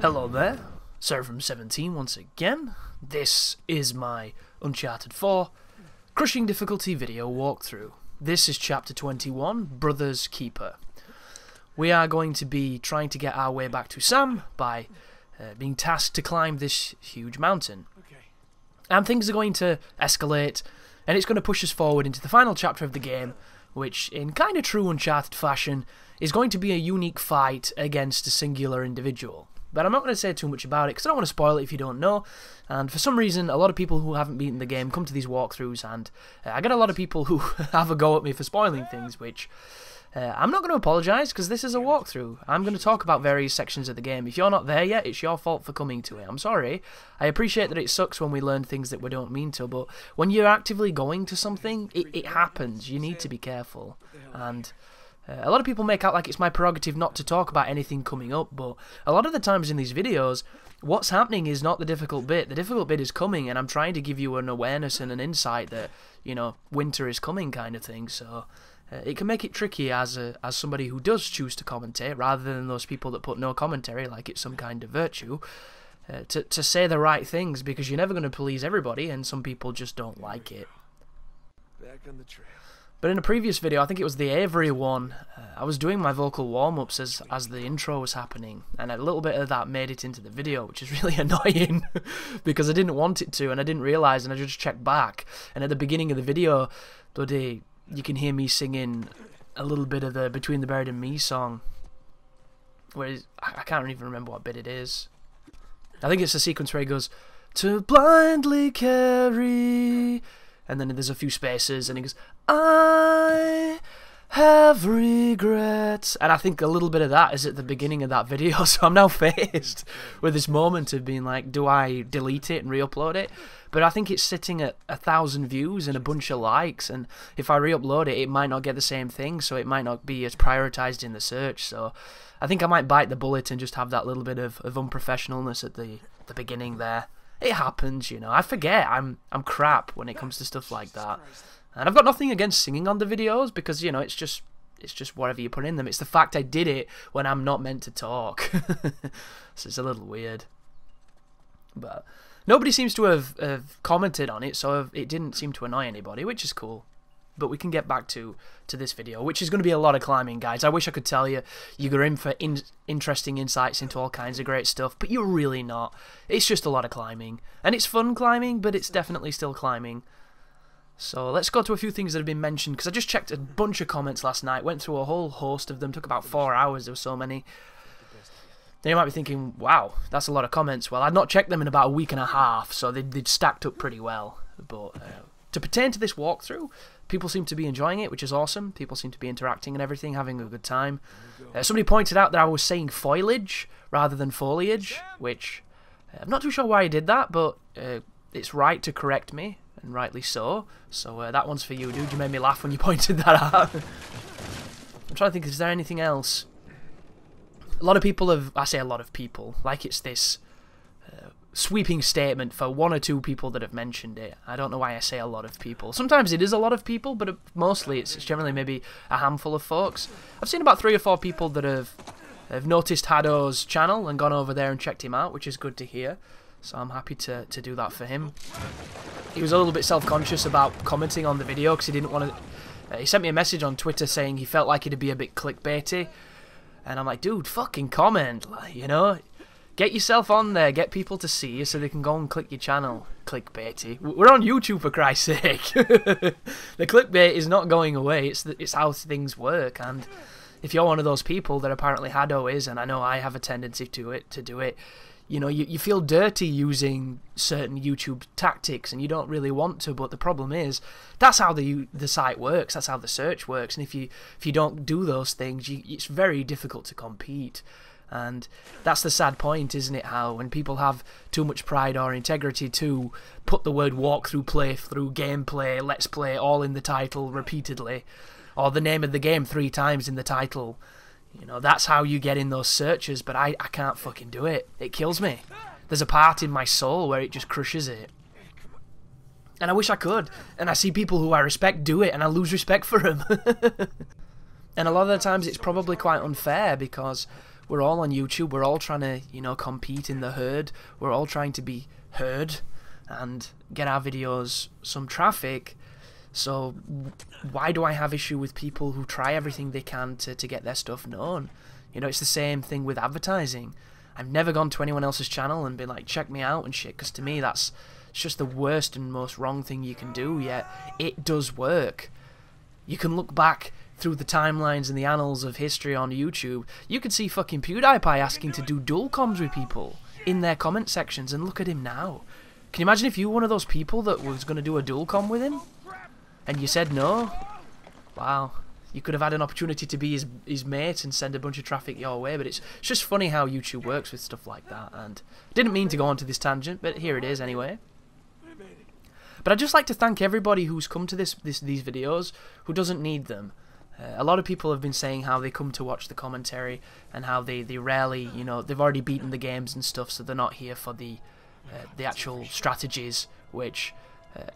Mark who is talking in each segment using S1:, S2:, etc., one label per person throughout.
S1: Hello there, Sarah from 17 once again. This is my Uncharted 4 crushing difficulty video walkthrough. This is chapter 21, Brother's Keeper. We are going to be trying to get our way back to Sam by being tasked to climb this huge mountain. And things are going to escalate, and it's going to push us forward into the final chapter of the game, which, in kind of true Uncharted fashion, is going to be a unique fight against a singular individual. But I'm not going to say too much about it because I don't want to spoil it if you don't know. And for some reason, a lot of people who haven't beaten the game come to these walkthroughs, and I get a lot of people who have a go at me for spoiling things, which I'm not going to apologise because this is a walkthrough. I'm going to talk about various sections of the game. If you're not there yet, it's your fault for coming to it. I'm sorry. I appreciate that it sucks when we learn things that we don't mean to, but when you're actively going to something, it happens. You need to be careful. And a lot of people make out like it's my prerogative not to talk about anything coming up, but a lot of the times in these videos, what's happening is not the difficult bit. The difficult bit is coming, and I'm trying to give you an awareness and an insight that, you know, winter is coming kind of thing, so it can make it tricky as somebody who does choose to commentate, rather than those people that put no commentary like it's some kind of virtue, to say the right things, because you're never going to please everybody, and some people just don't like it.
S2: Back on the trail.
S1: But in a previous video, I think it was the Avery one, I was doing my vocal warm-ups as the intro was happening, and a little bit of that made it into the video, which is really annoying, because I didn't want it to, and I didn't realise, and I just checked back, and at the beginning of the video, bloody, you can hear me singing a little bit of the Between the Buried and Me song, where I can't even remember what bit it is. I think it's a sequence where he goes, "To blindly carry," and then there's a few spaces, and he goes, "I have regrets," and I think a little bit of that is at the beginning of that video, so I'm now faced with this moment of being like, do I delete it and re-upload it? But I think it's sitting at 1,000 views and a bunch of likes, and if I re-upload it, it might not get the same thing, so it might not be as prioritized in the search, so I think I might bite the bullet and just have that little bit of unprofessionalness at the beginning there. It happens, you know. I forget. I'm crap when it comes to stuff like that. And I've got nothing against singing on the videos because, you know, it's just whatever you put in them. It's the fact I did it when I'm not meant to talk. So it's a little weird. But nobody seems to have commented on it, so it didn't seem to annoy anybody, which is cool. But we can get back to this video, which is going to be a lot of climbing, guys. I wish I could tell you you're in for interesting insights into all kinds of great stuff, but you're really not. It's just a lot of climbing. And it's fun climbing, but it's definitely still climbing. So let's go to a few things that have been mentioned, because I just checked a bunch of comments last night, went through a whole host of them, took about 4 hours, there were so many. Then you might be thinking, wow, that's a lot of comments. Well, I'd not checked them in about a week and a half, so they'd stacked up pretty well. But to pertain to this walkthrough, people seem to be enjoying it, which is awesome. People seem to be interacting and everything, having a good time. Somebody pointed out that I was saying foliage rather than foliage, which I'm not too sure why I did that, but it's right to correct me, and rightly so. So that one's for you, dude. You made me laugh when you pointed that out. I'm trying to think, is there anything else? A lot of people have, I say a lot of people, like it's this sweeping statement for one or two people that have mentioned it. I don't know why I say a lot of people. Sometimes it is a lot of people, but mostly it's generally maybe a handful of folks. I've seen about 3 or 4 people that have noticed Hado's channel and gone over there and checked him out, which is good to hear. So I'm happy to do that for him. He was a little bit self-conscious about commenting on the video because he didn't want to... he sent me a message on Twitter saying he felt like it'd be a bit clickbaity. And I'm like, dude, fucking comment, like, you know? Get yourself on there, get people to see you so they can go and click your channel. Clickbaity. We're on YouTube, for Christ's sake. The clickbait is not going away, it's how things work, and if you're one of those people that apparently Hado is, and I know I have a tendency to do it, you know, you feel dirty using certain YouTube tactics, and you don't really want to, but the problem is, that's how the site works, that's how the search works, and if you don't do those things, it's very difficult to compete. And that's the sad point, isn't it, how when people have too much pride or integrity to put the word walkthrough, playthrough, gameplay, let's play all in the title repeatedly, or the name of the game 3 times in the title, you know, that's how you get in those searches, but I can't fucking do it. It kills me. There's a part in my soul where it just crushes it. And I wish I could. And I see people who I respect do it, and I lose respect for them. And a lot of the times it's probably quite unfair, because We're all on YouTube. We're all trying to, you know, compete in the herd. We're all trying to be heard and get our videos some traffic. So why do I have issue with people who try everything they can to get their stuff known? You know, it's the same thing with advertising. I've never gone to anyone else's channel and been like, check me out and shit, because to me it's just the worst and most wrong thing you can do, yet it does work. You can look back through the timelines and the annals of history on YouTube. You could see fucking PewDiePie asking to do dual comms with people in their comment sections, and look at him now. Can you imagine if you were one of those people that was going to do a dual comm with him and you said no? Wow. You could have had an opportunity to be his mate and send a bunch of traffic your way, but it's just funny how YouTube works with stuff like that. And I didn't mean to go onto this tangent, but here it is anyway. But I'd just like to thank everybody who's come to these videos who doesn't need them. A lot of people have been saying how they come to watch the commentary and how they rarely, you know, they've already beaten the games and stuff, so they're not here for the actual strategies, which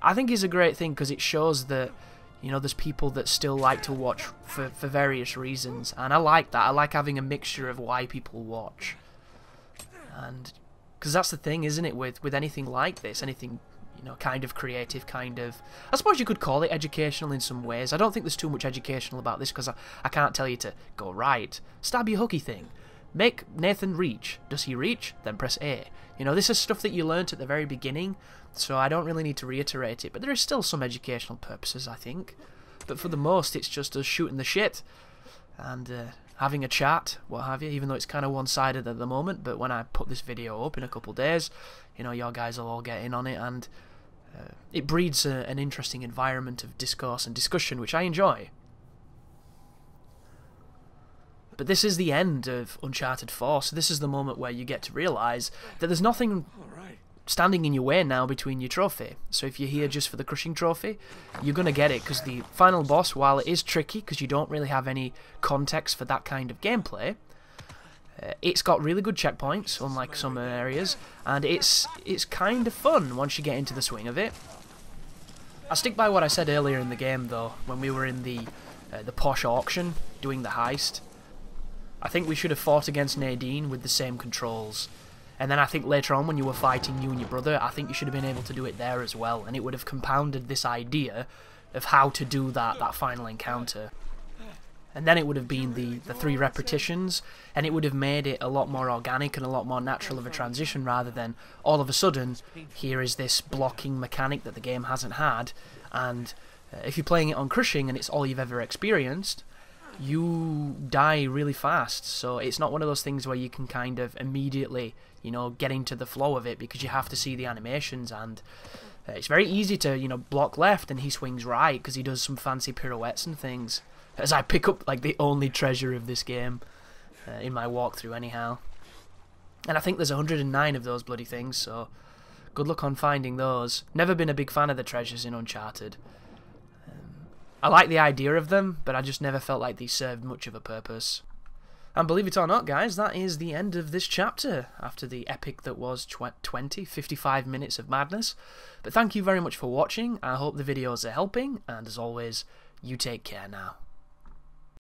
S1: I think is a great thing, because it shows that, you know, there's people that still like to watch for various reasons, and I like that. I like having a mixture of why people watch, and because that's the thing, isn't it, with anything like this, anything, you know, kind of creative, kind of, I suppose you could call it educational in some ways. I don't think there's too much educational about this, because I can't tell you to go right, stab your hooky thing, make Nathan reach. Does he reach? Then press A. You know, this is stuff that you learnt at the very beginning, so I don't really need to reiterate it, but there is still some educational purposes, I think. But for the most, it's just us shooting the shit and having a chat, what have you, even though it's kind of one-sided at the moment. But when I put this video up in a couple of days, you know, your guys will all get in on it, and it breeds an interesting environment of discourse and discussion, which I enjoy. But this is the end of Uncharted 4, so this is the moment where you get to realise that there's nothing standing in your way now between your trophy. So if you're here just for the crushing trophy, you're going to get it, because the final boss, while it is tricky because you don't really have any context for that kind of gameplay, it's got really good checkpoints, unlike some areas, and it's kind of fun once you get into the swing of it. I stick by what I said earlier in the game, though, when we were in the posh auction doing the heist. I think we should have fought against Nadine with the same controls. And then I think later on when you were fighting you and your brother, I think you should have been able to do it there as well. And it would have compounded this idea of how to do that final encounter. And then it would have been the 3 repetitions, and it would have made it a lot more organic and a lot more natural of a transition, rather than all of a sudden, here is this blocking mechanic that the game hasn't had. And if you're playing it on crushing and it's all you've ever experienced, you die really fast. So it's not one of those things where you can kind of immediately, you know, get into the flow of it, because you have to see the animations, and it's very easy to, you know, block left and he swings right because he does some fancy pirouettes and things, as I pick up like the only treasure of this game in my walkthrough anyhow. And I think there's 109 of those bloody things, so good luck on finding those. Never been a big fan of the treasures in Uncharted. I like the idea of them, but I just never felt like they served much of a purpose. And believe it or not, guys, that is the end of this chapter, after the epic that was 55 minutes of madness. But thank you very much for watching. I hope the videos are helping, and as always, you take care now.